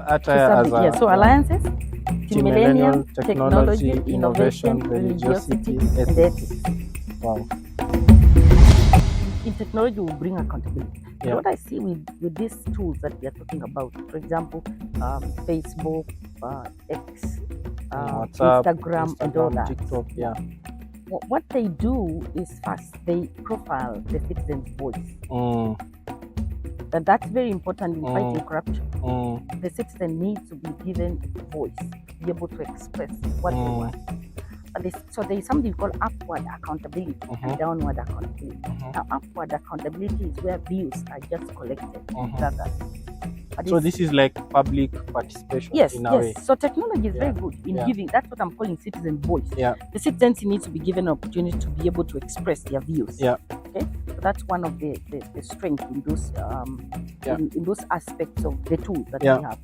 ATTIRE as a so alliances to millennial technology, innovation, religiosity, and ethics. Wow. In technology, will bring accountability. Yeah. What I see with these tools that we are talking about, for example, Facebook, X, WhatsApp, Instagram, and all that. TikTok, yeah. What they do is first they profile the citizen's voice. And that's very important in fighting corruption. The citizen needs to be given voice, to be able to express what they want. So there is something called upward accountability and downward accountability. Now, upward accountability is where views are just collected and gathered. So this is like public participation. Yes, in a way. So technology is very good in giving. That's what I'm calling citizen voice. Yeah. The citizens need to be given an opportunity to be able to express their views. Yeah. Okay. So that's one of the strengths in those in those aspects of the tools that we have.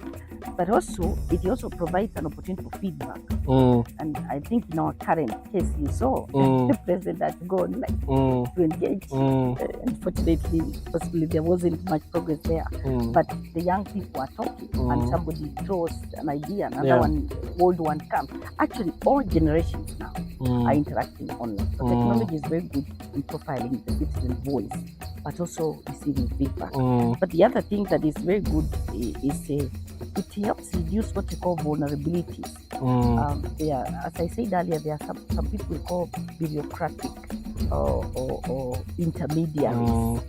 But also, it also provides an opportunity for feedback. And I think in our current case, you saw the president had gone to engage. Unfortunately, possibly there wasn't much progress there. But the young people are talking, and somebody throws an idea, another one, old one comes. Actually, all generations now are interacting online. So technology is very good in profiling the citizen voice, but also receiving feedback. But the other thing that is very good is it helps reduce what you call vulnerabilities. As I said earlier, there are some people we call bureaucratic or intermediaries,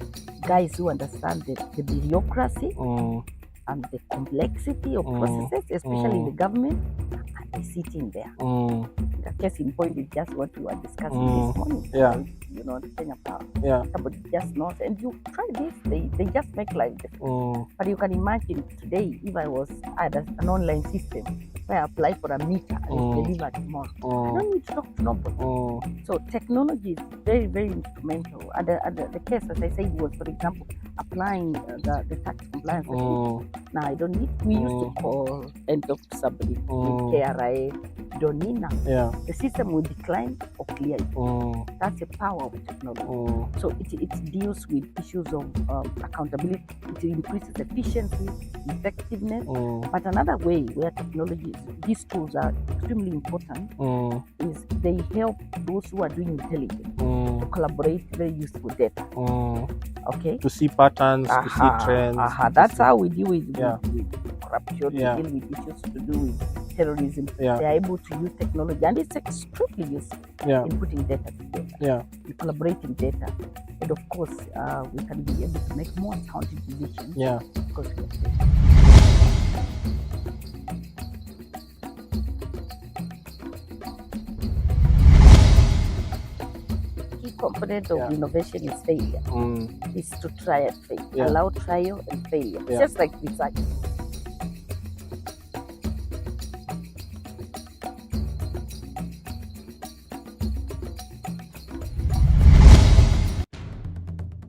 guys who understand the bureaucracy and the complexity of processes, especially in the government, and they sit in there. The case in point is just what we were discussing this morning. The Kenya Power. Somebody just knows, and you try this, they just make life difficult. But you can imagine today, if I had an online system where I apply for a meter and it's delivered tomorrow, I don't need to talk to nobody. So technology is very, very instrumental. And the case, as I said, was, for example, applying the tax compliance. Now I don't need. We used to call and talk to somebody with KRA. You don't need now. The system will decline or clear it. That's the power of technology. So it deals with issues of accountability. It increases efficiency, effectiveness. But another way where these tools are extremely important is they help those who are doing intelligence to collaborate very useful data. Okay. To see patterns, to see trends. That's how we deal with corruption, we deal with issues to do with terrorism. They are able to use technology, and it's extremely useful in putting data together, in collaborating data. And of course, we can be able to make more sound decisions because we have data. Component of innovation is failure. Is to try and fail. Allow trial and failure. Just like research.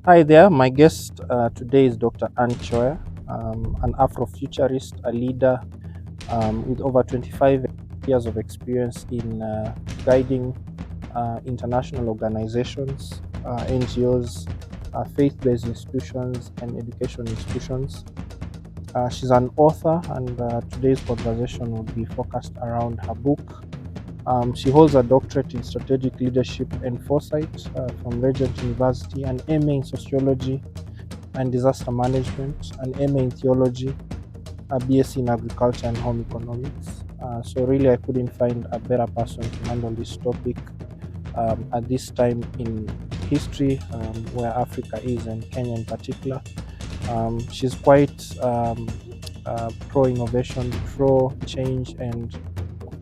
Hi there, my guest today is Dr. Kyoya, an Afro-Futurist, a leader with over 25 years of experience in guiding international organizations, NGOs, faith-based institutions, and education institutions. She's an author, and today's conversation will be focused around her book. She holds a doctorate in strategic leadership and foresight from Regent University, an MA in sociology and disaster management, an MA in theology, a BSc in agriculture and home economics. So really, I couldn't find a better person to handle this topic at this time in history where Africa is, and Kenya in particular. She's quite pro-innovation, pro-change, and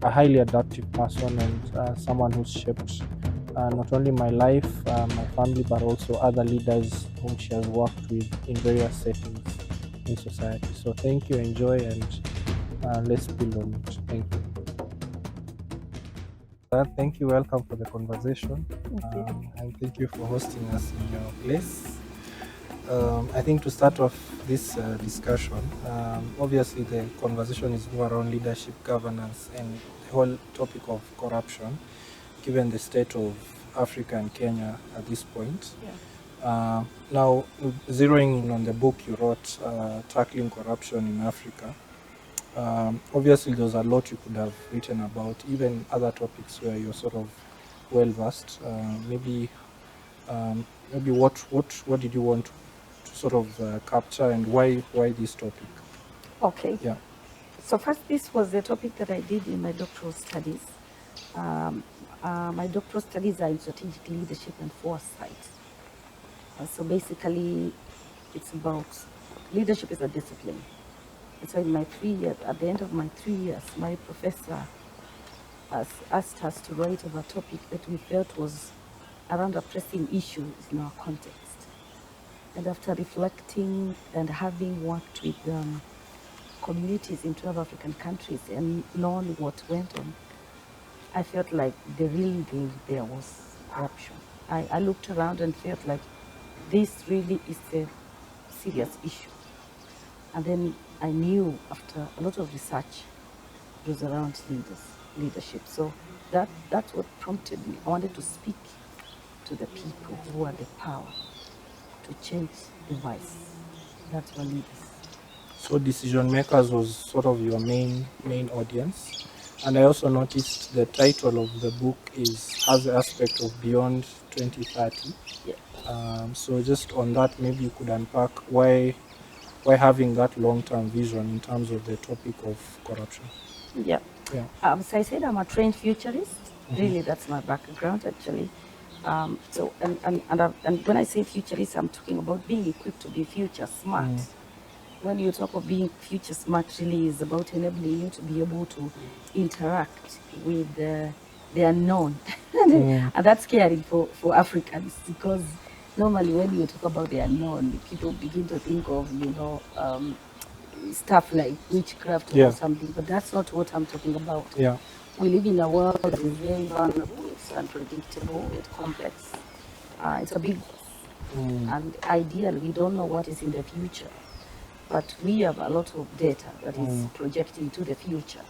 a highly adaptive person, and someone who's shaped not only my life, my family, but also other leaders whom she has worked with in various settings in society. So thank you, enjoy, and let's build on it. Thank you. Thank you. Welcome for the conversation. And thank you for hosting us in your place. I think to start off this discussion, obviously the conversation is more around leadership, governance, and the whole topic of corruption, given the state of Africa and Kenya at this point. Now, zeroing in on the book you wrote, Tackling Corruption in Africa, Obviously, there's a lot you could have written about, even other topics where you're sort of well versed. Maybe what did you want to sort of capture, and why this topic? Okay. Yeah. So first, this was the topic that I did in my doctoral studies. My doctoral studies are in strategic leadership and foresight. So basically, it's about leadership is a discipline. And so in my 3 years, at the end of my 3 years, my professor has asked us to write of a topic that we felt was around a pressing issue in our context. And after reflecting and having worked with communities in 12 African countries and known what went on, I felt like the real deal there was corruption. I looked around and felt like this really is a serious issue. And then I knew after a lot of research, it was around leadership. So that's what prompted me. I wanted to speak to the people who had the power to change the vice. That's what leaders. So decision makers was sort of your main audience. And I also noticed the title of the book has the aspect of Beyond 2030. Yeah. So just on that, maybe you could unpack why having that long-term vision in terms of the topic of corruption. Yeah. Yeah. So I said I'm a trained futurist. Really, that's my background actually. So and when I say futurist, I'm talking about being equipped to be future smart. When you talk of being future smart, really is about enabling you to be able to interact with the unknown. And that's scary for Africans, because normally when you talk about the unknown, people begin to think of, stuff like witchcraft or something, but that's not what I'm talking about. Yeah. We live in a world that is very vulnerable, it's unpredictable, it's complex. It's a big one. And ideally, we don't know what is in the future. But we have a lot of data that is projecting to the future.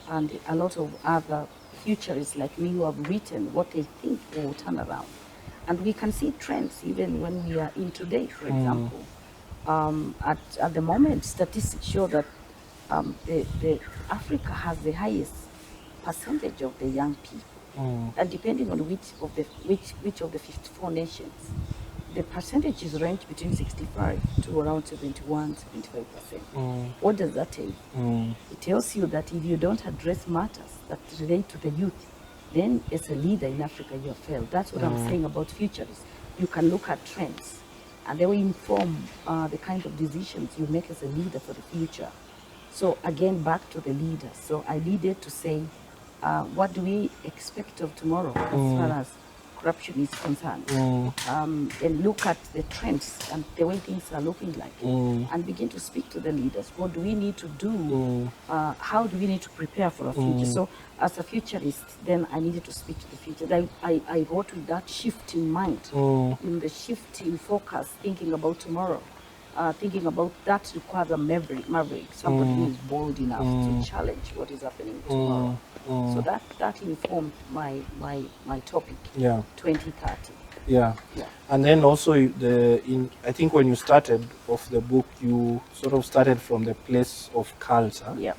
And a lot of other futurists like me who have written what they think will turn around. And we can see trends even when we are in today, for example. At the moment, statistics show that the Africa has the highest percentage of the young people. And depending on which of the 54 nations, the percentages range between 65 to around 71–75%. What does that tell you? It tells you that if you don't address matters that relate to the youth, then as a leader in Africa, you have failed. That's what I'm saying about futurists. You can look at trends, and they will inform the kind of decisions you make as a leader for the future. So again, back to the leader. So I needed to say, what do we expect of tomorrow as far as corruption is concerned, and look at the trends and the way things are looking like, and begin to speak to the leaders. What do we need to do? How do we need to prepare for a future? So as a futurist, then I needed to speak to the future. I wrote with that shift in mind, in the shift in focus, thinking about tomorrow. Thinking about that requires a maverick, somebody who is bold enough to challenge what is happening tomorrow. So that informed my topic. 2030. Yeah. And then also I think when you started off the book, you sort of started from the place of culture. Yeah.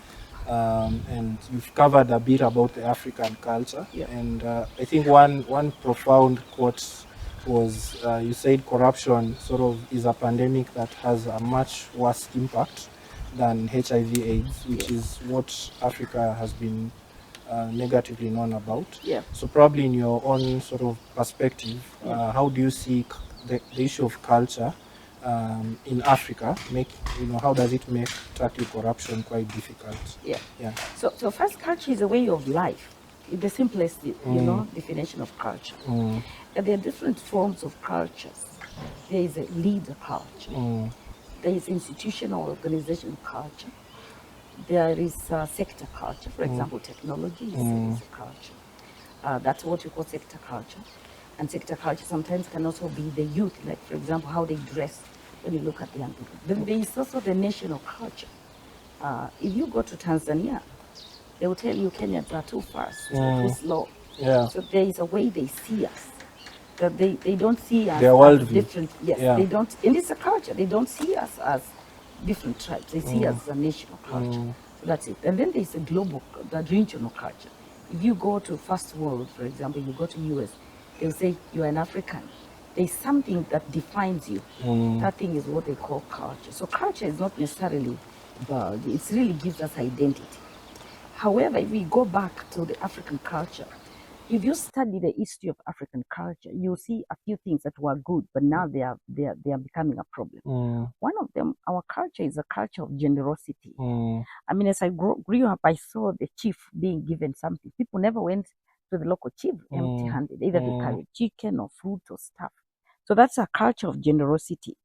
And you've covered a bit about the African culture. Yeah. And I think one profound quote was you said corruption sort of is a pandemic that has a much worse impact than HIV/AIDS, which is what Africa has been negatively known about. Yeah. So probably in your own sort of perspective, how do you see the issue of culture in Africa? How does it make tackling corruption quite difficult? Yeah. So first, culture is a way of life. The simplest, definition of culture. And there are different forms of cultures. There is a leader culture. There is institutional organizational culture. There is sector culture. For example, technology is a culture. That's what you call sector culture. And sector culture sometimes can also be the youth, like, for example, how they dress when you look at the young people. Then there is also the national culture. If you go to Tanzania, they will tell you Kenyans are too fast, too slow. Yeah. So there is a way they see us. That they don't see us as different. Yes, they don't. And it's a culture. They don't see us as different tribes. They see us as a national culture. That's it. And then there's a global, the regional culture. If you go to first world, for example, you go to US, they'll say you're an African. There's something that defines you. That thing is what they call culture. So culture is not necessarily bad. It really gives us identity. However, if we go back to the African culture, if you study the history of African culture, you'll see a few things that were good, but now they are becoming a problem. One of them, our culture is a culture of generosity. I mean, as I grew up, I saw the chief being given something. People never went to the local chief empty-handed. Either they carried chicken or fruit or stuff. So that's a culture of generosity.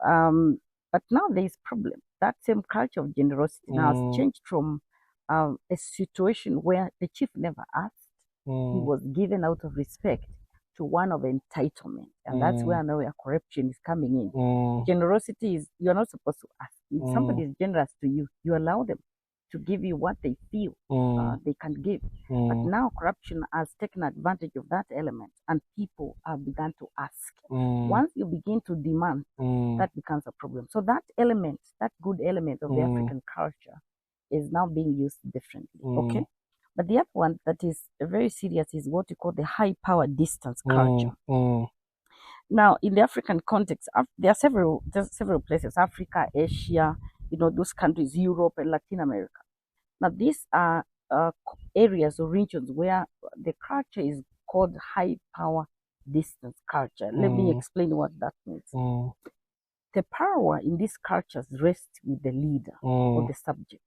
But now there is problem. That same culture of generosity now has changed from a situation where the chief never asked. He was given out of respect to one of entitlement. And that's where now corruption is coming in. Generosity is, you're not supposed to ask. If somebody is generous to you, you allow them to give you what they feel they can give. But now corruption has taken advantage of that element and people have begun to ask. Once you begin to demand, that becomes a problem. So that element, that good element of the African culture is now being used differently. Okay? But the other one that is very serious is what you call the high power distance culture. Now, in the African context, there are several places: Africa, Asia, those countries, Europe and Latin America. Now, these are areas or regions where the culture is called high power distance culture. Let me explain what that means. The power in these cultures rests with the leader or the subject.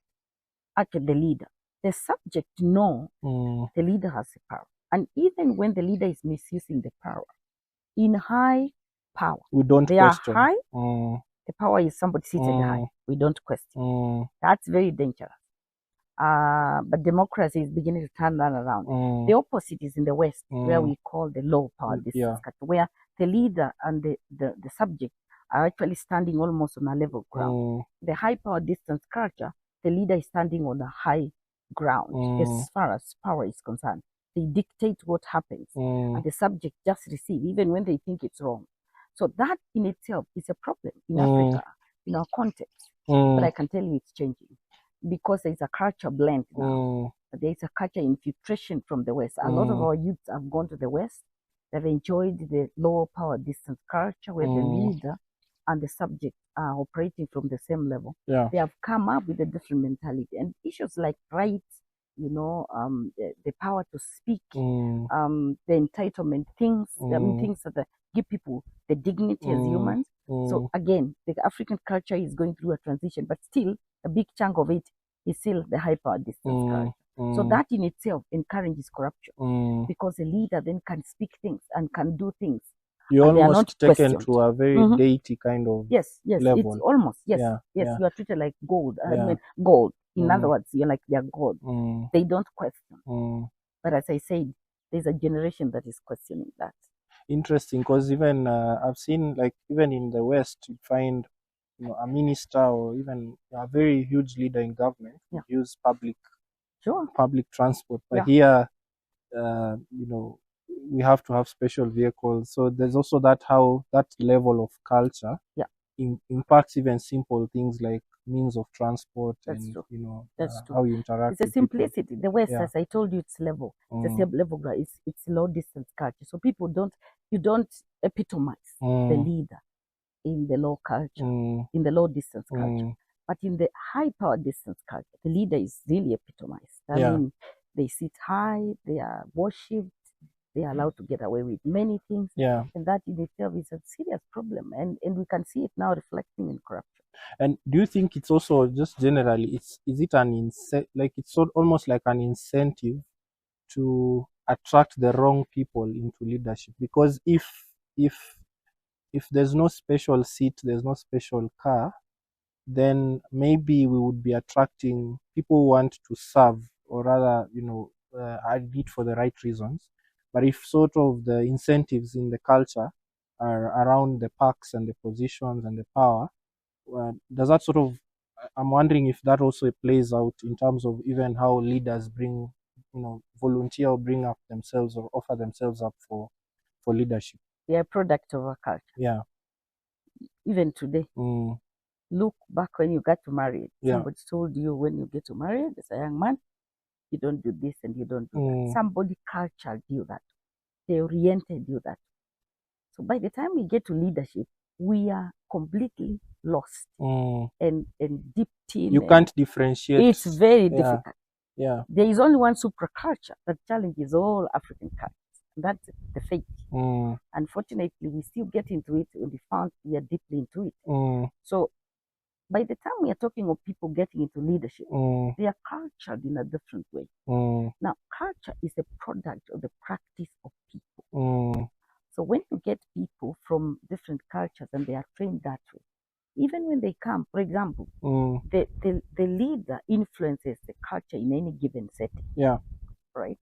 Actually, the leader. The subject know the leader has the power. And even when the leader is misusing the power, in high power, we don't they question. Are high. The power is somebody seated high. We don't question. That's very dangerous. But democracy is beginning to turn that around. The opposite is in the West, where we call the low power distance culture, where the leader and the subject are actually standing almost on a level ground. The high power distance culture, the leader is standing on a high ground as far as power is concerned. They dictate what happens, and the subject just receive, even when they think it's wrong. So that in itself is a problem in Africa, in our context. But I can tell you it's changing because there's a culture blend now. There's a culture infiltration from the West. A lot of our youths have gone to the West. They've enjoyed the lower power distance culture where the leader and the subject are operating from the same level. They have come up with a different mentality. And issues like rights, the power to speak, the entitlement things, things that give people the dignity as humans. So again, the African culture is going through a transition, but still a big chunk of it is still the high power distance culture. So that in itself encourages corruption because the leader then can speak things and can do things. You're almost taken to a very deity kind of level. It's almost, you are treated like gold. I mean, gold. In other words, you're like their god. They don't question. But as I said, there's a generation that is questioning that. Interesting, because even I've seen, like, even in the West, you find a minister or even a very huge leader in government use public transport. But here, we have to have special vehicles. So there's also how that level of culture impacts even simple things like means of transport. That's true. How you interact. It's a simplicity. The West, as I told you, it's level. It's a same level. It's low distance culture. So people you don't epitomize the leader in the low culture, in the low distance culture. But in the high power distance culture, the leader is really epitomized. I mean, they sit high, they are worshipped, they are allowed to get away with many things. And that in itself is a serious problem. And we can see it now reflecting in corruption. And do you think it's also just generally, is it an it's almost like an incentive to attract the wrong people into leadership? Because if there's no special seat, there's no special car, then maybe we would be attracting people who want to serve, or rather, do it for the right reasons. But if sort of the incentives in the culture are around the perks and the positions and the power, does that sort of, I'm wondering if that also plays out in terms of even how leaders bring, volunteer or bring up themselves or offer themselves up for leadership. They are a product of our culture. Yeah. Even today. Look back when you got to marry. Yeah. Somebody told you when you get to marry, as a young man, you don't do this and you don't do that. Somebody cultured you that. They oriented you that. So by the time we get to leadership, we are completely lost and deep in. You can't differentiate. It's very difficult. Yeah. There is only one superculture that challenges all African cultures. That's the faith. Unfortunately, we still get into it when we found we are deeply into it. So by the time we are talking of people getting into leadership, they are cultured in a different way. Now, culture is a product of the practice of people. So when you get people from different cultures and they are trained that way, even when they come, for example, the leader influences the culture in any given setting. Yeah. Right?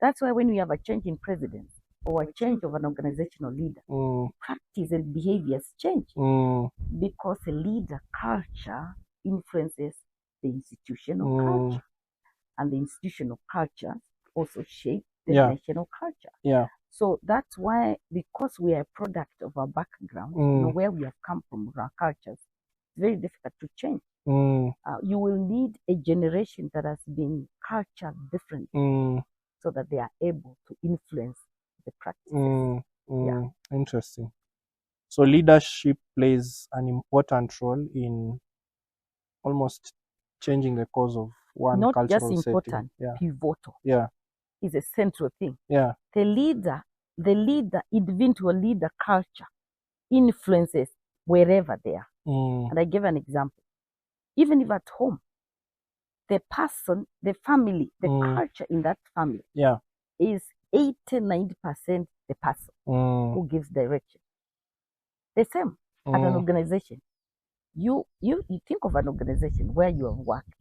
That's why when we have a change in president or a change of an organizational leader, practice and behaviors change because the leader culture influences the institutional culture, and the institutional culture also shape the national culture. Yeah. So that's why, because we are a product of our background, where we have come from, our cultures, it's very difficult to change. You will need a generation that has been cultured differently so that they are able to influence the practices. Interesting. So leadership plays an important role in almost changing the course of one Not cultural just important, setting. pivotal. Yeah. Is a central thing. Yeah. The leader, individual leader culture influences wherever they are. And I give an example. Even if at home, the person, the family, the culture in that family is 80-90% the person who gives direction. The same at an organization. You think of an organization where you have worked.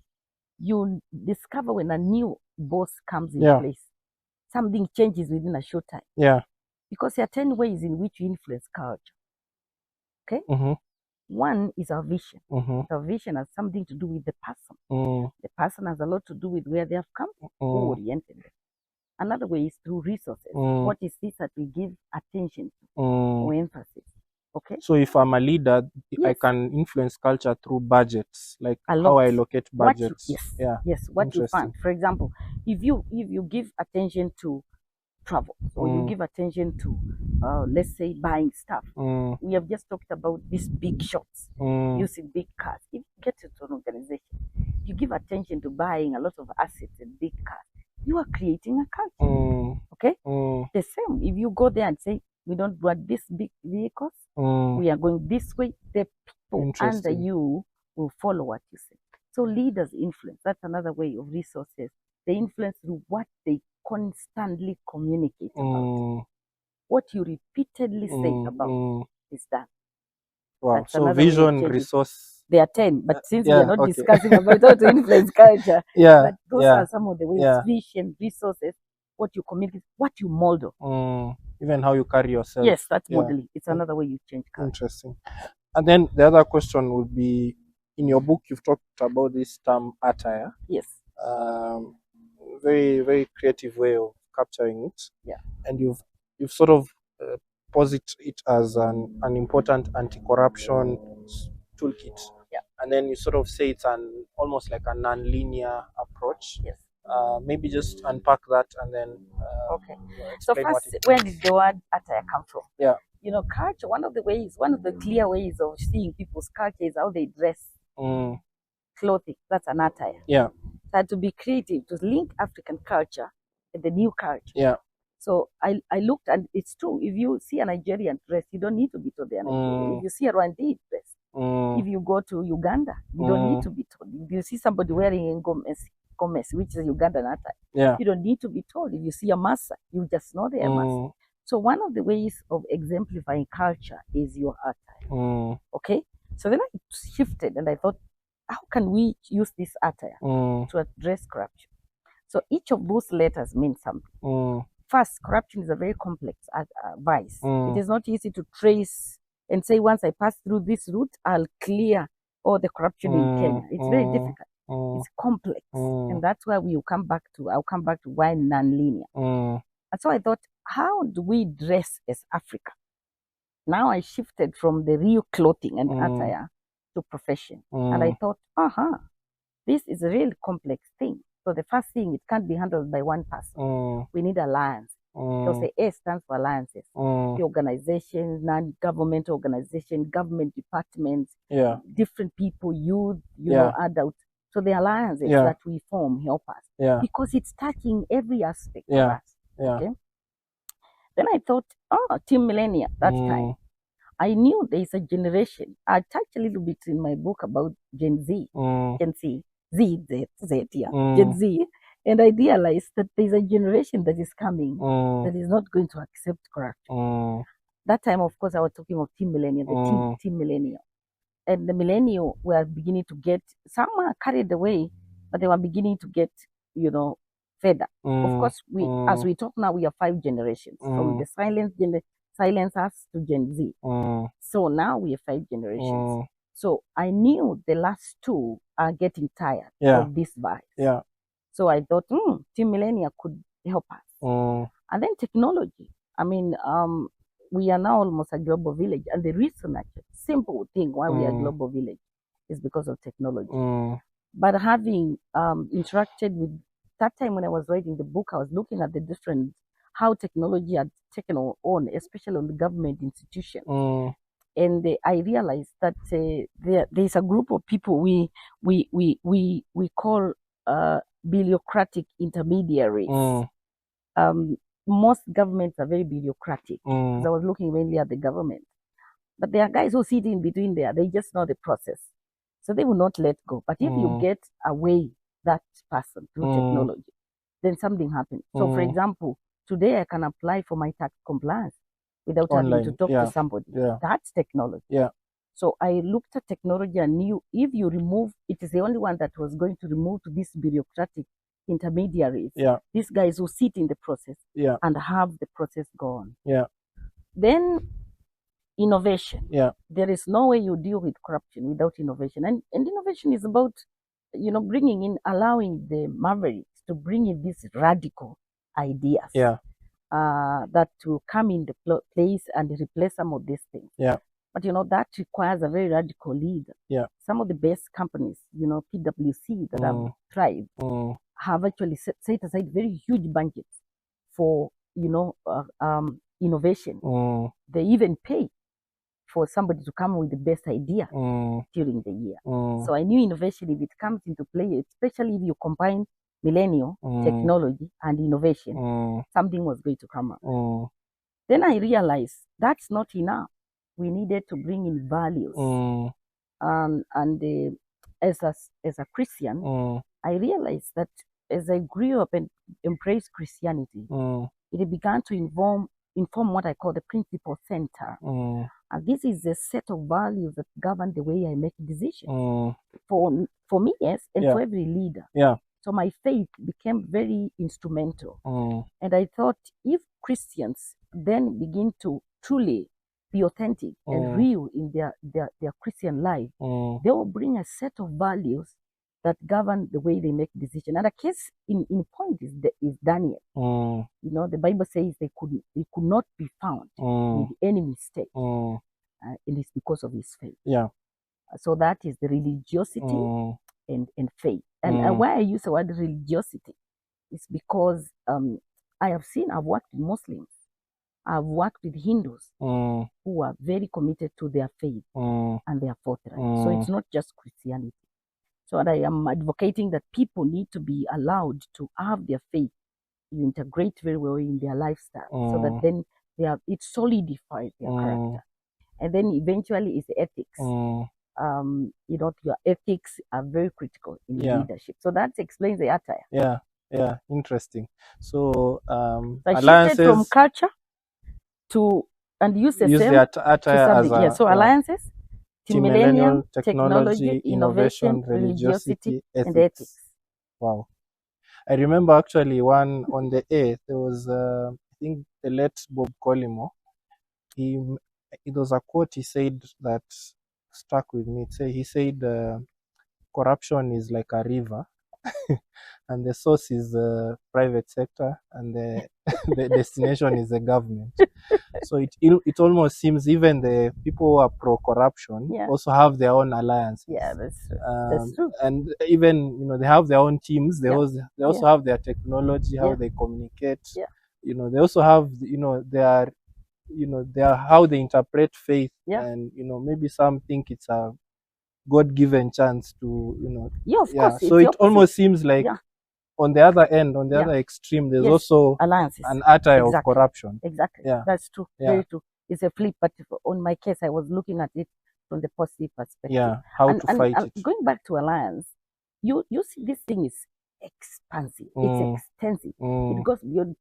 You discover when a new boss comes in place, something changes within a short time. Yeah. Because there are 10 ways in which you influence culture. Okay? One is our vision. Our vision has something to do with the person. The person has a lot to do with where they have come, who oriented them. Another way is through resources. What is this that we give attention to or emphasis? Okay. So if I'm a leader, I can influence culture through budgets, like how I allocate budgets. What you fund. For example, if you give attention to travel, or you give attention to, let's say, buying stuff. We have just talked about these big shops, using big cars. If you get into an organization, you give attention to buying a lot of assets and big cars, you are creating a culture. Okay? The same, if you go there and say, we don't want these big vehicles, we are going this way, the people under you will follow what you say. So leaders influence. That's another way of resources. They influence through what they constantly communicate about. What you repeatedly say about is done. Wow. That's so vision, resource. There are 10, but since we are not discussing about how to influence culture, but those are some of the ways: vision, resources, what you communicate, what you model. Even how you carry yourself. Yes, that's modeling. It's another way you change culture. Interesting. And then the other question would be, in your book, you've talked about this term ATTIRE. Yes. Very, very creative way of capturing it. Yeah. And you've sort of posit it as an important anti-corruption toolkit. Yeah. And then you sort of say it's almost like a non-linear approach. Yes. Maybe just unpack that and then okay. So first, where did the word ATTIRE come from? Yeah. You know, culture, one of the clear ways of seeing people's culture is how they dress. Clothing, that's an attire. Yeah. So to be creative, to link African culture and the new culture. Yeah. So I looked, and it's true. If you see a Nigerian dress, you don't need to be told they are Nigerian. If you see a Rwandese dress, if you go to Uganda, you don't need to be told. If you see somebody wearing a Gomez, which is Ugandan attire, you don't need to be told. If you see a Maasai, you just know they are Maasai. So one of the ways of exemplifying culture is your attire. Okay? So then I shifted and I thought, how can we use this attire to address corruption? So each of those letters means something. First, corruption is a very complex vice. It is not easy to trace and say, once I pass through this route, I'll clear all the corruption in Kenya. It's very difficult. It's complex. And that's why I'll come back to why non-linear. And so I thought, how do we dress as Africa? Now I shifted from the real clothing and attire to profession. And I thought, this is a really complex thing. So the first thing, it can't be handled by one person. We need alliance. So the A stands for alliances. The organization, non-government organization, government departments, different people, youth, adults. So the alliances that we form help us because it's touching every aspect of us. Okay. Then I thought, Team Millennium, that time. I knew there is a generation. I touched a little bit in my book about Gen Z, Gen Z, Gen Z. And I realized that there's a generation that is coming that is not going to accept corruption. That time, of course, I was talking of Team Millennium, the team Millennium. And the Millennium were beginning to get, some are carried away, but they were beginning to get, fed up. Of course, as we talk now, we have 5 generations, from the silencers to Gen Z. So now we have 5 generations. So I knew the last 2 are getting tired of this vibe. So I thought, Team Millennium could help us. And then technology. I mean, we are now almost a global village. And the reason, actually, simple thing why we are a global village is because of technology. But having interacted with, that time when I was writing the book, I was looking at the different, how technology had taken on, especially on the government institution. And I realized that there's a group of people we call bureaucratic intermediaries. Most governments are very bureaucratic. Because I was looking mainly at the government. But there are guys who sit in between there. They just know the process. So they will not let go. But if you get away that person through technology, then something happens. So for example, today I can apply for my tax compliance without having to talk to somebody. That's technology. So I looked at technology and knew if you remove, it is the only one that was going to remove these bureaucratic intermediaries, these guys who sit in the process and have the process go on. Then innovation. There is no way you deal with corruption without innovation. And innovation is about, bringing in, allowing the mavericks to bring in these radical ideas that will come in the place and replace some of these things. But, that requires a very radical leader. Some of the best companies, PwC that have thrived, have actually set aside very huge budgets for, innovation. They even pay for somebody to come with the best idea during the year. So I knew innovation, if it comes into play, especially if you combine millennial technology and innovation, something was going to come up. Then I realized that's not enough. We needed to bring in values. As a Christian, I realized that as I grew up and embraced Christianity, it began to inform what I call the principle center. And this is a set of values that govern the way I make decisions. For me, yes, and for every leader. So my faith became very instrumental. And I thought, if Christians then begin to truly be authentic and real in their Christian life, they will bring a set of values that govern the way they make decisions. And a case in point is Daniel. The Bible says they could not be found with any mistake. And it's because of his faith. So that is the religiosity and faith. And why I use the word religiosity is because I've worked with Muslims. I've worked with Hindus who are very committed to their faith and their forthright. So it's not just Christianity. So I am advocating that people need to be allowed to have their faith integrate very well in their lifestyle, so that then it solidifies their character. And then eventually it's the ethics. Your ethics are very critical in leadership. So that explains the ATTIRE. Interesting. So I alliances shifted from culture to use the ATTIRE as alliances to millennium, technology, innovation, religiosity, and ethics. Wow. I remember actually one on the A, there was, I think, the late Bob Collymore. It was a quote he said that stuck with me. He said, corruption is like a river and the source is the private sector, and the the destination is the government. So it almost seems even the people who are pro-corruption also have their own alliances. Yeah, that's true. That's true. And even they have their own teams. They also have their technology, how they communicate. They also have their how they interpret faith, and maybe some think it's a God-given chance to of course. So it almost seems like on the other end, on the other extreme, there's also alliances, an ATTIRE of corruption. Exactly. That's true. Very true. It's a flip, but on my case, I was looking at it from the positive perspective. How to fight it. Going back to alliance, you see this thing is expansive. It's extensive. It goes beyond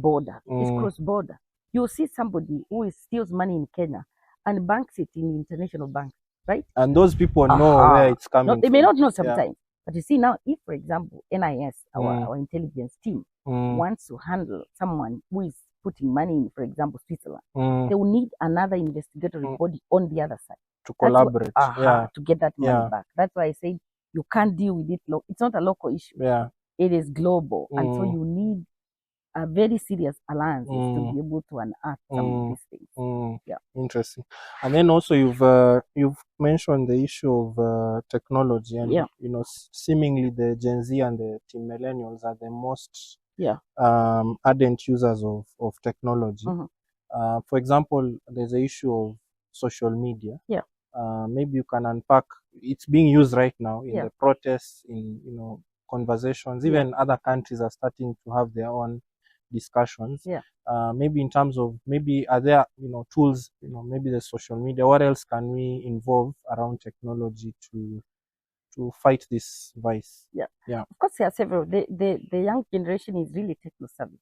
border. It's cross border. You see somebody who steals money in Kenya and banks it in international banks, right? And those people know where it's coming from. They may not know sometimes. But you see now, if, for example, NIS, our intelligence team, wants to handle someone who is putting money in, for example, Switzerland, they will need another investigatory body on the other side. To collaborate. To get that money back. That's why I say you can't deal with it. It's not a local issue. It is global. And so you need a very serious alliance to be able to unearth some of these things. Interesting. And then also you've mentioned the issue of technology, and seemingly the Gen Z and the Teen Millennials are the most ardent users of technology. For example, there's the issue of social media. Maybe you can unpack. It's being used right now in the protests, in conversations. Even other countries are starting to have their own discussions. Maybe in terms of are there tools, maybe the social media. What else can we involve around technology to fight this vice? Of course, there are several. The young generation is really techno savvy,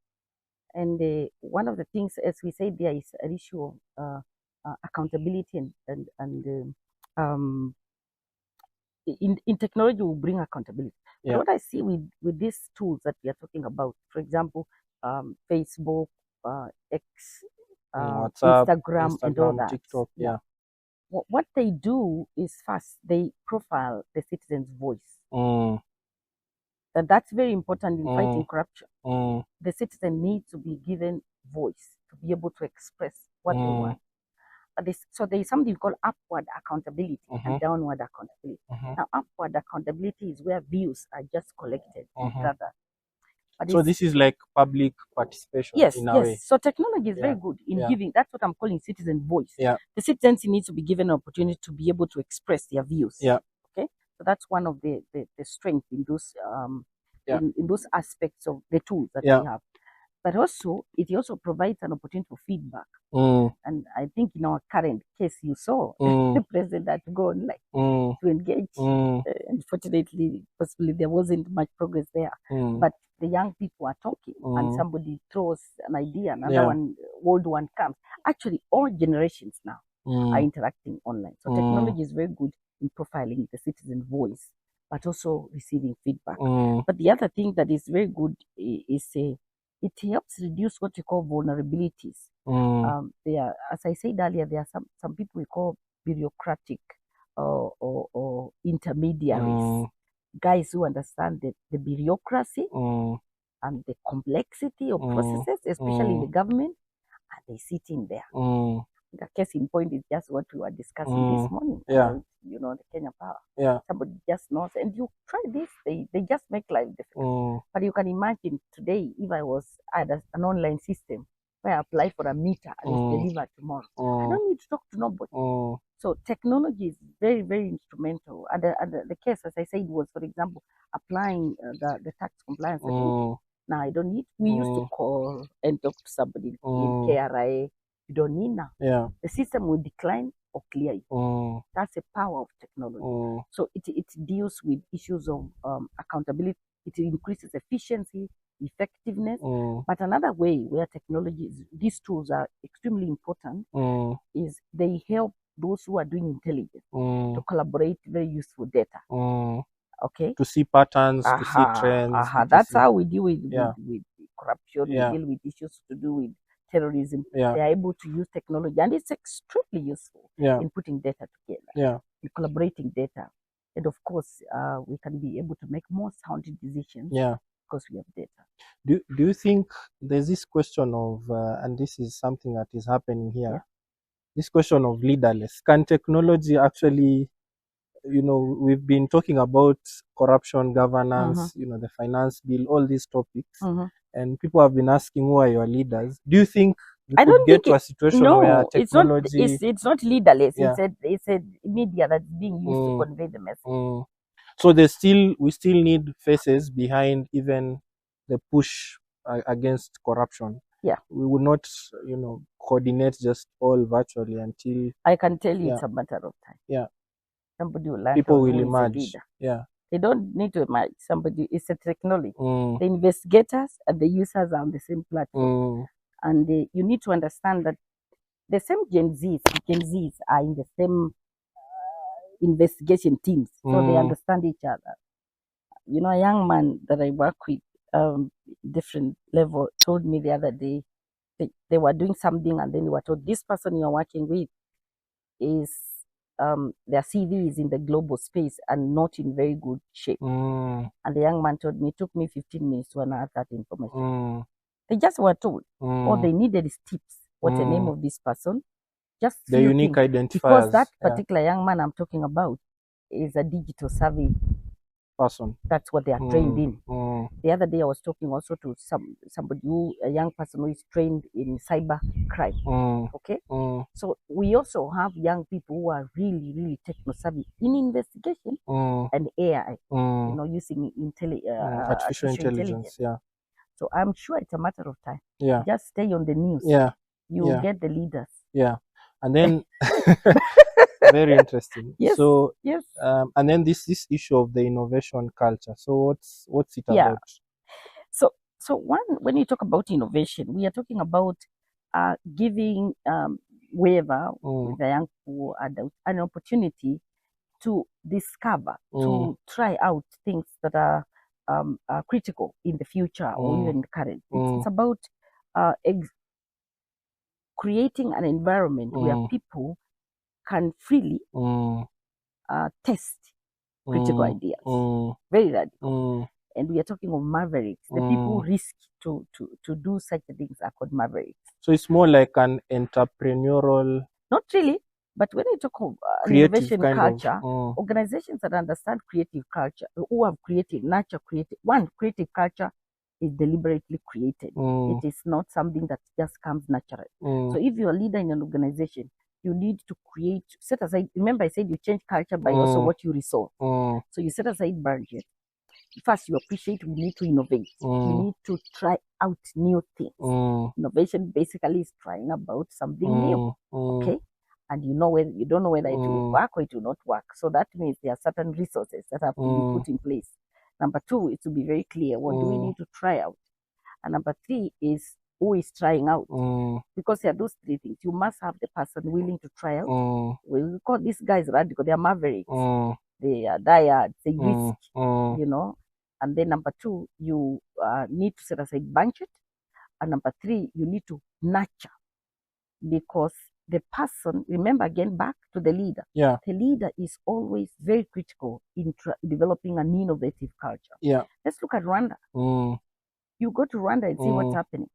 and one of the things, as we say, there is an issue of accountability and in technology will bring accountability. But what I see with these tools that we are talking about, for example, Facebook, X, WhatsApp, Instagram, and all that. TikTok, What they do is first they profile the citizen's voice. And that's very important in fighting corruption. The citizen needs to be given voice to be able to express what they want. So there is something called upward accountability and downward accountability. Now, upward accountability is where views are just collected and gathered. So this is like public participation in a way. So technology is very good in giving. That's what I'm calling citizen voice. The citizens needs to be given an opportunity to be able to express their views. Okay, so that's one of the strength in those in those aspects of the tools that we have. But also, it also provides an opportunity for feedback. And I think in our current case, you saw the president had to go online to engage. Unfortunately, possibly there wasn't much progress there. But the young people are talking, and somebody throws an idea, another old one comes. Actually, all generations now are interacting online. So technology is very good in profiling the citizen voice, but also receiving feedback. But the other thing that is very good is it helps reduce what you call vulnerabilities. As I said earlier, there are some people we call bureaucratic or intermediaries, guys who understand the bureaucracy and the complexity of processes, especially in the government, and they sit in there. The case in point is just what we were discussing this morning. About, the Kenya Power. Somebody just knows, and you try this, they just make life difficult. But you can imagine today, if I had an online system where I apply for a meter and it's delivered tomorrow, I don't need to talk to nobody. So technology is very, very instrumental. And the case, as I said, was, for example, applying the tax compliance. Now I don't need. We used to call and talk to somebody in KRA. You don't need now. The system will decline or clear you. That's the power of technology. So it deals with issues of accountability. It increases efficiency, effectiveness. But another way where these tools are extremely important is they help those who are doing intelligence to collaborate very useful data. Okay. To see patterns, to see trends. That's how we deal with corruption. We deal with issues to do with terrorism. They are able to use technology, and it's extremely useful in putting data together, in collaborating data. And of course, we can be able to make more sound decisions because we have data. Do you think there's this question of, and this is something that is happening here, this question of leaderless? Can technology actually, we've been talking about corruption, governance, the finance bill, all these topics, and people have been asking, who are your leaders? Do you think we could get to a situation where technology... It's not leaderless. It's a media that's being used to convey the message. So we still need faces behind even the push against corruption. Yeah. We will not, coordinate just all virtually until... I can tell you it's a matter of time. Yeah. Somebody will learn. People will emerge. Yeah. They don't need to emerge. Somebody, it's a technology. The investigators and the users are on the same platform. And you need to understand that the same Gen Zs are in the same investigation teams, so they understand each other. A young man that I work with, different level, told me the other day they were doing something, and then they were told, this person you're working with is their CV is in the global space and not in very good shape. And the young man told me, it took me 15 minutes to unearth that information. They just were told, all they needed is tips. What's the name of this person? Just the unique identifiers. Because that particular young man I'm talking about is a digital savvy person. That's what they are trained in. The other day I was talking also to somebody a young person who is trained in cyber crime. Okay? So we also have young people who are really, really techno savvy in investigation and AI, using artificial intelligence. Yeah. So I'm sure it's a matter of time. Yeah. Just stay on the news. Yeah. You get the leaders. Yeah. And then very interesting. Yes. So yes. And then this issue of the innovation culture. So what's it about? So when you talk about innovation, we are talking about giving whoever with the young people an opportunity to discover, to try out things that are critical in the future or even current. It's about creating an environment where people can freely test critical ideas. Very radical. And we are talking of mavericks. The people who risk to do such things are called mavericks. So it's more like an entrepreneurial... Not really, but when you talk of innovation culture, organizations that understand creative culture, who have creative culture is deliberately created. It is not something that just comes naturally. So if you're a leader in an organization, you need to set aside, remember I said you change culture by also what you resolve. So you set aside budget. First, you appreciate we need to innovate. We need to try out new things. Innovation basically is trying about something new. Okay? And you don't know whether it will work or it will not work. So that means there are certain resources that have to be put in place. Number two is to be very clear, what do we need to try out? And number three is who is trying out. Because there are those three things. You must have the person willing to try out. We call these guys radical, they are mavericks. They are diehards, they risk, And then number two, you need to set aside budget. And number three, you need to nurture. Because the person, remember again, back to the leader. Yeah. The leader is always very critical in developing an innovative culture. Yeah. Let's look at Rwanda. You go to Rwanda and see what's happening.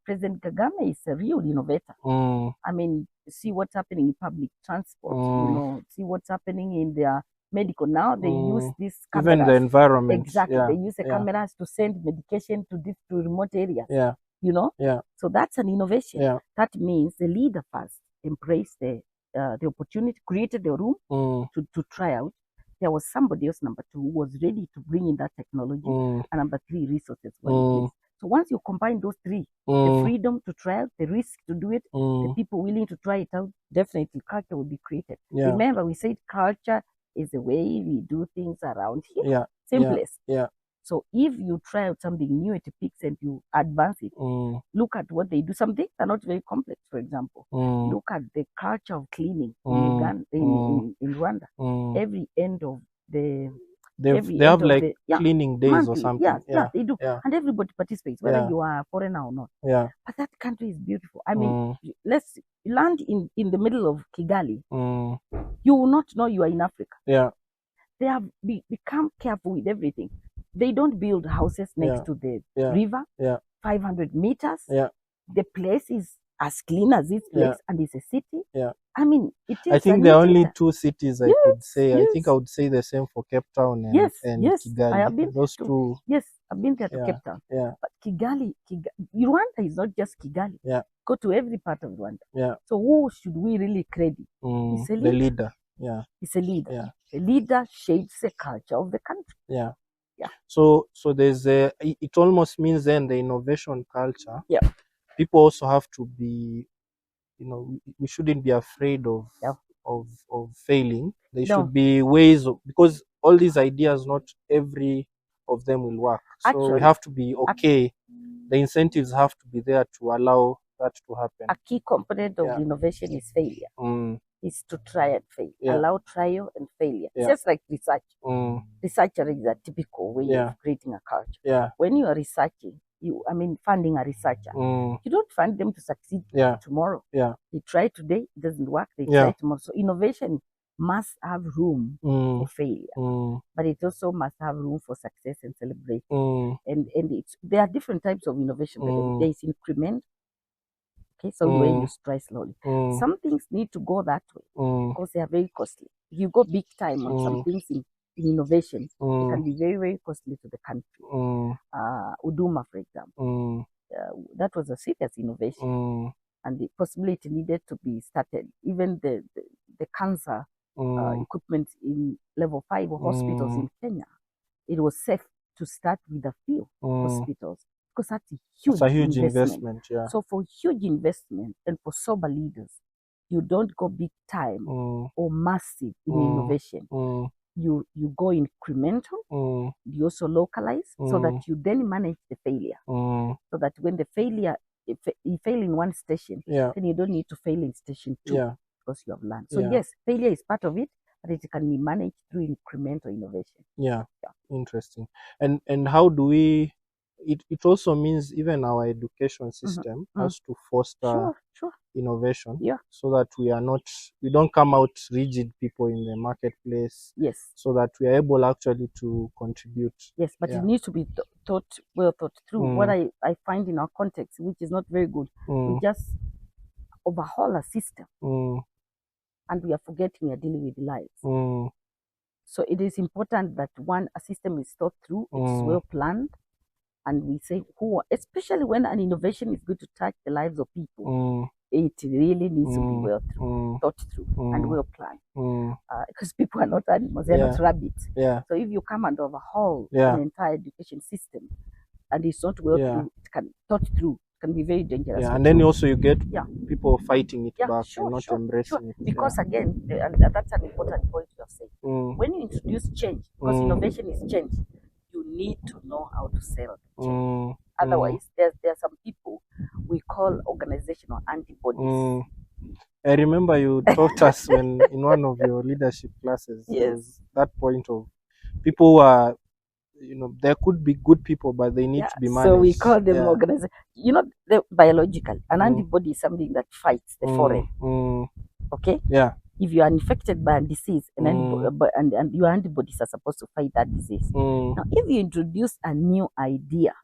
President Kagame is a real innovator. I mean, see what's happening in public transport, see what's happening in their medical. Now they use these cameras. Even the environment. Exactly. They use the cameras to send medication to remote areas. Yeah. So that's an innovation. Yeah. That means the leader first embraced the opportunity, created the room to try out. There was somebody else, number two, who was ready to bring in that technology. And number three, resources were in place. So once you combine those three, the freedom to try out, the risk to do it, the people willing to try it out, definitely culture will be created. Yeah. Remember, we said culture is the way we do things around here. Yeah. Simplest. Yeah. So if you try out something new at Appex and you advance it, look at what they do. Some things are not very complex, for example. Look at the culture of cleaning in Rwanda. Every end of the... They have like cleaning days monthly, or something. Yeah, they do. Yeah. And everybody participates, whether you are a foreigner or not. Yeah. But that country is beautiful. I mean, let's land in the middle of Kigali. You will not know you are in Africa. Yeah. they have become careful with everything. They don't build houses next to the river, 500 meters. The place is as clean as this place, and it's a city. I mean, it is. I think there are only 2 cities I could say. I think I would say the same for Cape Town and Kigali. I have been those to, 2. Yes, I've been there to Cape Town. But Kigali, Rwanda is not just Kigali. Go to every part of Rwanda. So who should we really credit? It's a leader. The leader. It's a leader. A leader shapes the culture of the country. So there's it almost means then the innovation culture. People also have to be, we shouldn't be afraid of failing. There should be ways of, because all these ideas, not every of them will work. So actually, we have to be okay. The incentives have to be there to allow that to happen. A key component of innovation is failure. Is to try and fail. Allow trial and failure. It's just like research. Researcher is a typical way of creating a culture. When you are researching, funding a researcher, you don't fund them to succeed tomorrow. They try today, it doesn't work, they try tomorrow. So innovation must have room for failure, but it also must have room for success and celebration. And there are different types of innovation. There is increment. Okay, so where you try slowly. Some things need to go that way because they are very costly. If you go big time on some things in innovation, it can be very, very costly to the country. Uduma, for example, that was a serious innovation, and the possibility needed to be started. Even the cancer equipment in level 5 hospitals in Kenya, it was safe to start with a few hospitals. Because that's a huge investment. So for huge investment and for sober leaders, you don't go big time or massive in innovation. You go incremental. You also localize so that you then manage the failure. So that when the failure, if you fail in one station, then you don't need to fail in station 2 because you have learned. So yes, failure is part of it, but it can be managed through incremental innovation. Interesting. And how do we? It also means even our education system has to foster innovation, so that we don't come out rigid people in the marketplace. So that we are able actually to contribute. But it needs to be well thought through. What I find in our context, which is not very good, we just overhaul a system, and we are forgetting we are dealing with lives. So it is important that a system is thought through, it's well planned. And we say, especially when an innovation is going to touch the lives of people, it really needs to be well thought through and well planned. Because people are not animals, they're not rabbits. So if you come and overhaul an entire education system and it's not well through, it can thought through, can be very dangerous. And then also you get people fighting it back and not embracing it. Because again, and that's an important point you have said. When you introduce change, because innovation is change, you need to know how to sell the change. Otherwise, there are some people we call organizational antibodies. I remember you taught us in one of your leadership classes. Was that point of people who are, there could be good people, but they need to be managed. So we call them organization. The biological. An antibody is something that fights the foreign. Okay? If you are infected by a disease and your antibodies are supposed to fight that disease. Now, if you introduce a new idea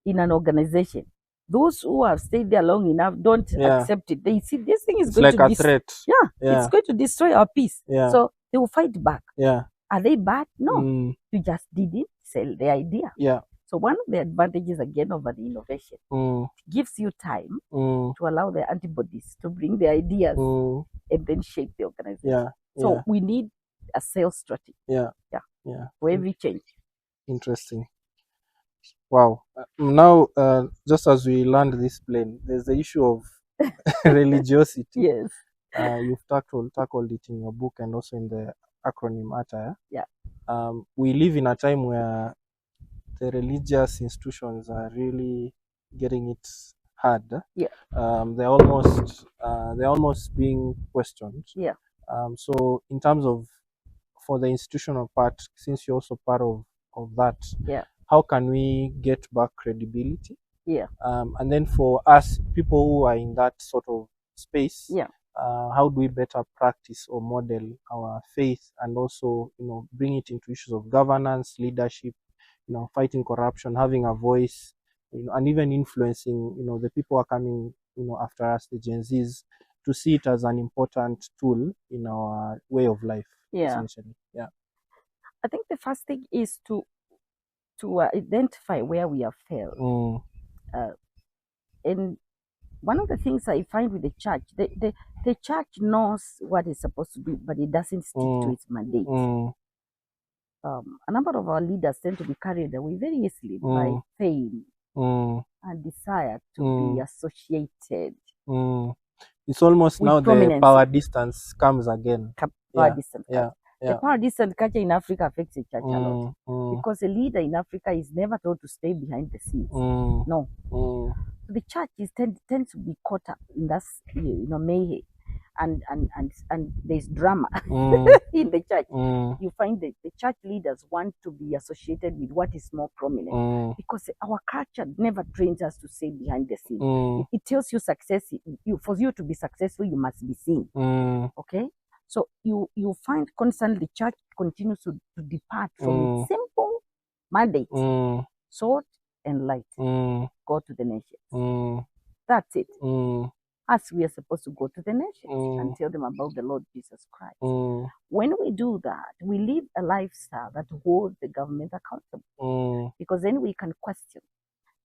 in an organization, those who have stayed there long enough don't accept it. They see this thing is going to be a threat. It's going to destroy our peace. So they will fight back. Are they bad? No. You just didn't sell the idea. So one of the advantages again of an innovation gives you time to allow the antibodies to bring the ideas and then shape the organization. So we need a sales strategy. For every change. Interesting. Wow. Now, just as we land this plane, there's the issue of religiosity. You've tackled it in your book and also in the acronym ATTIRE. We live in a time where the religious institutions are really getting it hard. They're almost being questioned. So in terms of, for the institutional part, since you're also part of that, how can we get back credibility? And then for us, people who are in that sort of space, how do we better practice or model our faith, and also, bring it into issues of governance, leadership, fighting corruption, having a voice, and even influencing, the people who are coming, after us, the Gen Zs, to see it as an important tool in our way of life, essentially. Yeah. I think the first thing is to identify where we have failed. And one of the things I find with the church, the church knows what it's supposed to do, but it doesn't stick to its mandate. A number of our leaders tend to be carried away very easily by fame and desire to be associated. It's almost now the power distance comes again. The power distance culture in Africa affects the church a lot, because a leader in Africa is never told to stay behind the scenes. No. The church tends to be caught up in that, mayhem, and there's drama in the church. You find that the church leaders want to be associated with what is more prominent, because our culture never trains us to stay behind the scene. It tells you success. For you to be successful, you must be seen. Okay, so you find constantly the church continues to depart from its simple mandate: salt and light. Go to the nations. That's it. As we are supposed to go to the nations and tell them about the Lord Jesus Christ. When we do that, we live a lifestyle that holds the government accountable, because then we can question.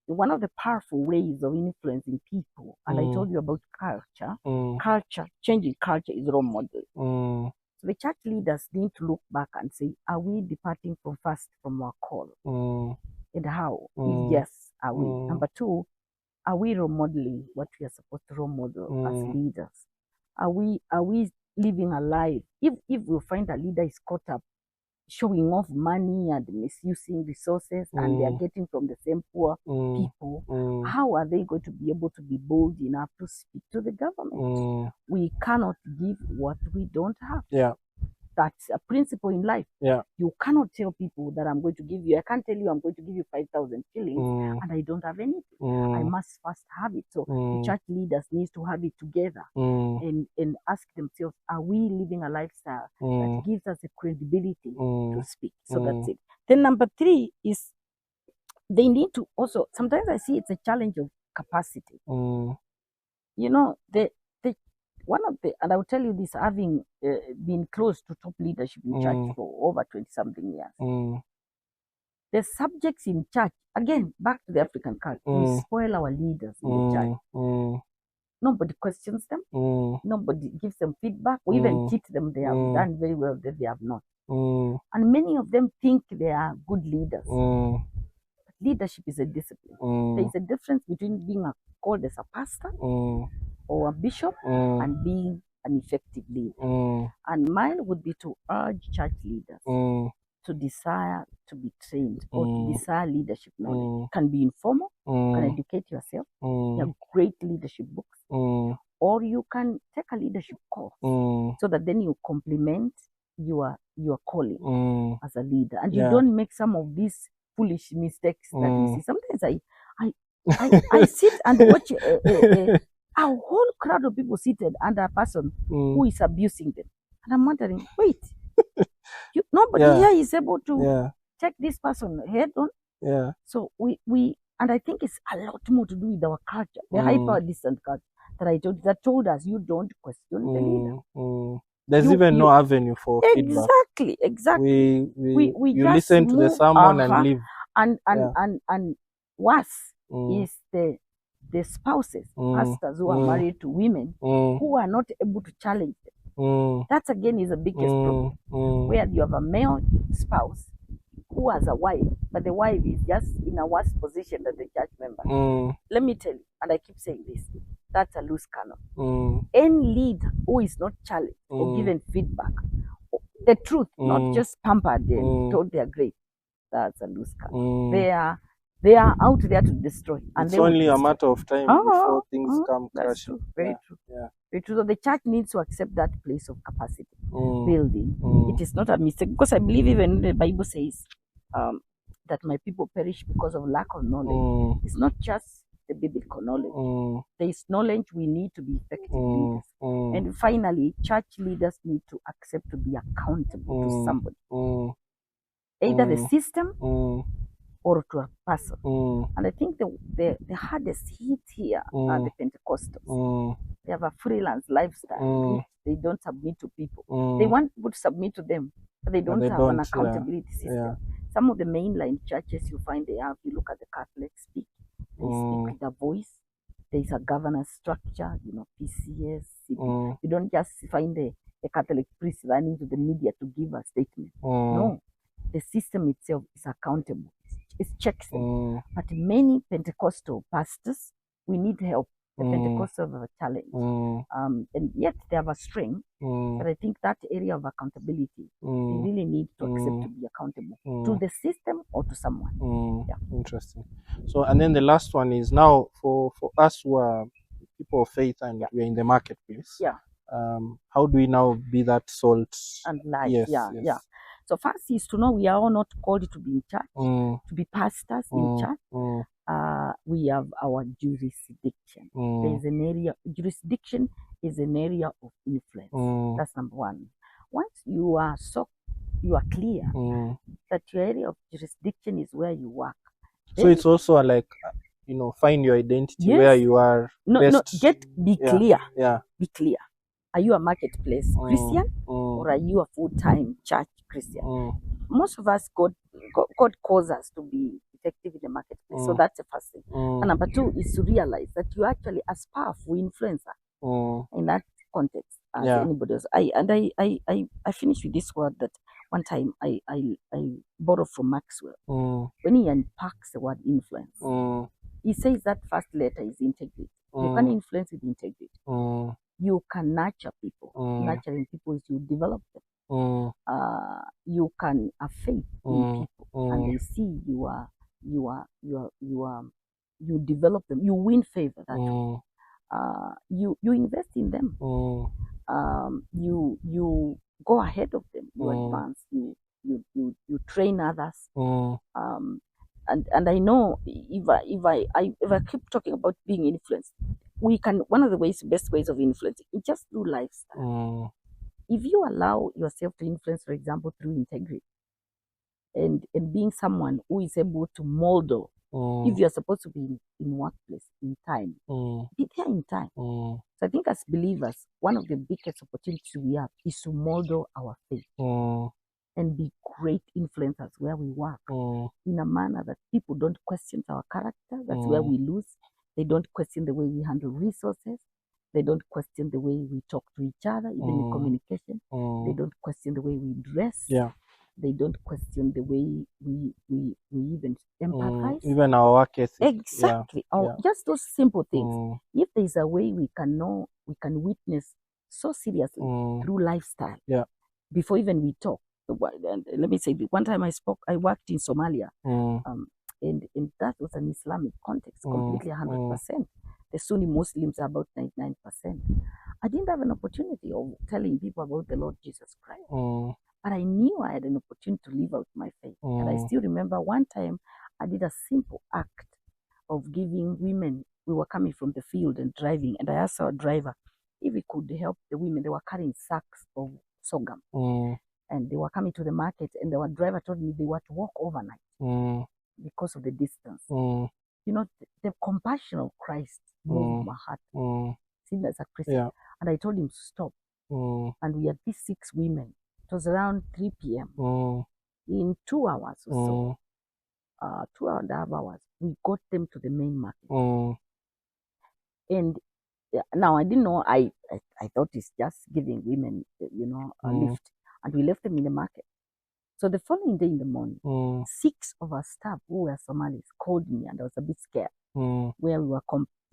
One of the powerful ways of influencing people, and I told you about culture, changing culture is role model. So the church leaders need to look back and say, are we departing from our call? And how? If yes, are we? Number two, are we role modeling what we are supposed to role model as leaders? Are we living a life? If we find a leader is caught up showing off money and misusing resources, and they are getting from the same poor people, how are they going to be able to be bold enough to speak to the government? We cannot give what we don't have. That's a principle in life. You cannot tell people that I'm going to give you. I can't tell you I'm going to give you 5,000 shillings and I don't have anything. I must first have it. So the church leaders need to have it together and ask themselves, are we living a lifestyle that gives us the credibility to speak? So that's it. Then number three is they need to also, sometimes I see it's a challenge of capacity. One of the, and I will tell you this, having been close to top leadership in church for over 20-something years, the subjects in church, again, back to the African culture, we spoil our leaders in the church. Nobody questions them. Nobody gives them feedback. We even teach them they have done very well, that they have not. And many of them think they are good leaders. But leadership is a discipline. There is a difference between being called as a pastor or a bishop and being an effective leader. And mine would be to urge church leaders to desire to be trained or to desire leadership knowledge. Can be informal, can educate yourself. You have great leadership books. Or you can take a leadership course so that then you complement your calling as a leader. And you don't make some of these foolish mistakes that we see. Sometimes I sit and watch a whole crowd of people seated under a person who is abusing them. And I'm wondering, wait, nobody here is able to take this person head on. So we and I think it's a lot more to do with our culture, the hyper distant culture that I told you, that told us you don't question the leader. There's even no avenue for feedback. Exactly. We you listen to the sermon and leave. And worse is the spouses, pastors who are married to women who are not able to challenge them. That again is the biggest problem, where you have a male spouse who has a wife, but the wife is just in a worse position than the church member. Let me tell you, and I keep saying this, that's a loose cannon. Any leader who is not challenged or given feedback, the truth, not just pampered and told they are great, that's a loose cannon. They are out there to destroy. And it's only a matter of time before things come crashing. Very true. Very true. So the church needs to accept that place of capacity building. It is not a mistake, because I believe even the Bible says that my people perish because of lack of knowledge. It's not just the biblical knowledge. There is knowledge we need to be effective leaders. And finally, church leaders need to accept to be accountable to somebody, either the system or to a person. And I think the hardest hit here are the Pentecostals. They have a freelance lifestyle. They don't submit to people. They want people to submit to them, but they don't have an accountability system. Some of the mainline churches you find they have, you look at the Catholics speak, they speak with a voice. There is a governance structure, PCS. You don't just find the Catholic priest running to the media to give a statement. No, the system itself is accountable. It's checks. But many Pentecostal pastors, we need help. The Pentecostals have a challenge. And yet they have a strength. But I think that area of accountability, they really need to accept to be accountable to the system or to someone. Interesting. So, and then the last one is now for us who are people of faith and we're in the marketplace. How do we now be that salt and light? Yes. So first is to know we are all not called to be in church, to be pastors in church. We have our jurisdiction. There is an area, jurisdiction is an area of influence. That's number one. Once you are clear that your area of jurisdiction is where you work. So it's also like, find your identity where you are. Be clear. Be clear. Are you a marketplace Christian or are you a full-time church Christian? Most of us, God calls us to be effective in the marketplace. So that's the first thing. And number two is to realize that you actually as powerful influencer in that context as anybody else. I finished with this word that one time I borrowed from Maxwell. When he unpacks the word influence, he says that first letter is integrity. You can influence with integrity. You can nurture people. Nurturing people is you develop them. You can have faith in people, and they see you develop them. You win favor that way. You invest in them. You go ahead of them. You advance. You train others. And I know if I keep talking about being influenced, we can. One of the best ways of influencing is just through lifestyle. If you allow yourself to influence, for example, through integrity and being someone who is able to model, if you're supposed to be in workplace in time, be there in time. So I think as believers, one of the biggest opportunities we have is to model our faith and be great influencers where we work in a manner that people don't question our character. That's where we lose. They don't question the way we handle resources. They don't question the way we talk to each other, even in communication. They don't question the way we dress. They don't question the way we even empathize. Even our work ethic. Exactly. Just those simple things. If there's a way we can witness so seriously through lifestyle. Before even we talk. Let me say, one time I worked in Somalia. And that was an Islamic context, completely 100%. The Sunni Muslims are about 99%. I didn't have an opportunity of telling people about the Lord Jesus Christ. But I knew I had an opportunity to live out my faith. And I still remember one time I did a simple act of giving women, we were coming from the field and driving, and I asked our driver if he could help the women. They were carrying sacks of sorghum. And they were coming to the market, and our driver told me they were to walk overnight because of the distance. The compassion of Christ moved my heart. Seen as a Christian. And I told him to stop. And we had these 6 women. It was around 3 p.m. In 2 hours or so, 2.5 hours, we got them to the main market. And now I didn't know, I thought it's just giving women, a lift. And we left them in the market. So the following day in the morning, 6 of our staff who were Somalis called me, and I was a bit scared where we were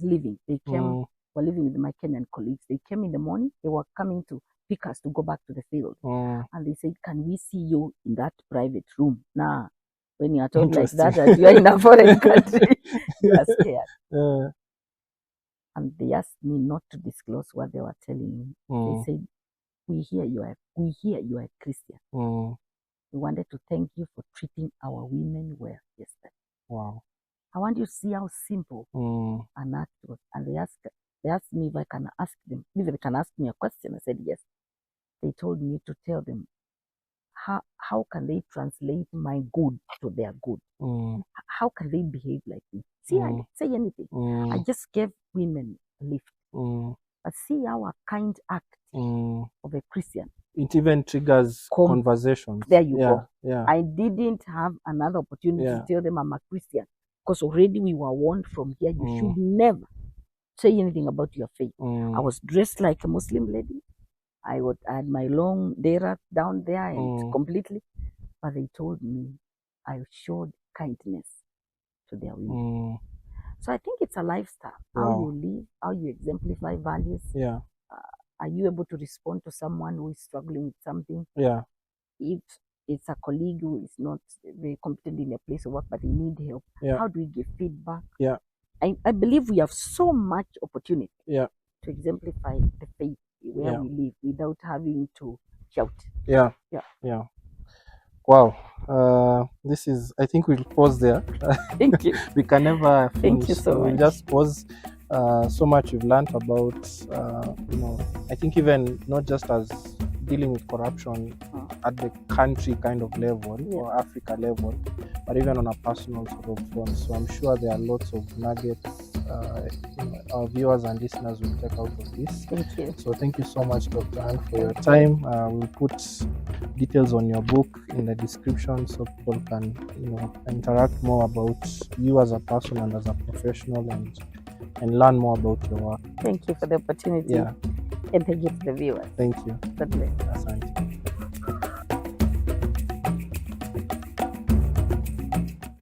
living. They came, were living with my Kenyan colleagues. They came in the morning. They were coming to pick us to go back to the field. And they said, "Can we see you in that private room?" Now, when you are told like that you are in a foreign country, you are scared. And they asked me not to disclose what they were telling me. They said, we hear you are a Christian. We wanted to thank you for treating our women well yesterday. Wow. I want you to see how simple an act was. And they asked me if I can ask them, if they can ask me a question. I said yes. They told me to tell them how can they translate my good to their good? How can they behave like me? See, I didn't say anything. I just gave women a lift. But see our kind act of a Christian. It even triggers conversations. There you go. Yeah. I didn't have another opportunity to tell them I'm a Christian, because already we were warned from here. You should never say anything about your faith. I was dressed like a Muslim lady. I had my long dera down there and completely, but they told me I showed kindness to their women. So I think it's a lifestyle. How you live, how you exemplify values. Yeah. Are you able to respond to someone who is struggling with something? Yeah. If it's a colleague who is not very competent in a place of work, but they need help, how do we give feedback? Yeah. I believe we have so much opportunity to exemplify the faith where we live without having to shout. Yeah. Wow. This is, I think we'll pause there. Thank you. We can never finish. Thank you so much. We'll just pause. So much you've learned about, I think even not just as dealing with corruption at the country kind of level or Africa level, but even on a personal sort of front. So I'm sure there are lots of nuggets our viewers and listeners will take out of this. Thank you. So thank you so much, Dr. Ang, for your time. We'll put details on your book in the description so people can interact more about you as a person and as a professional and learn more about your work. Thank you for the opportunity. And thank you to the viewers. Thank you. God bless. Asante.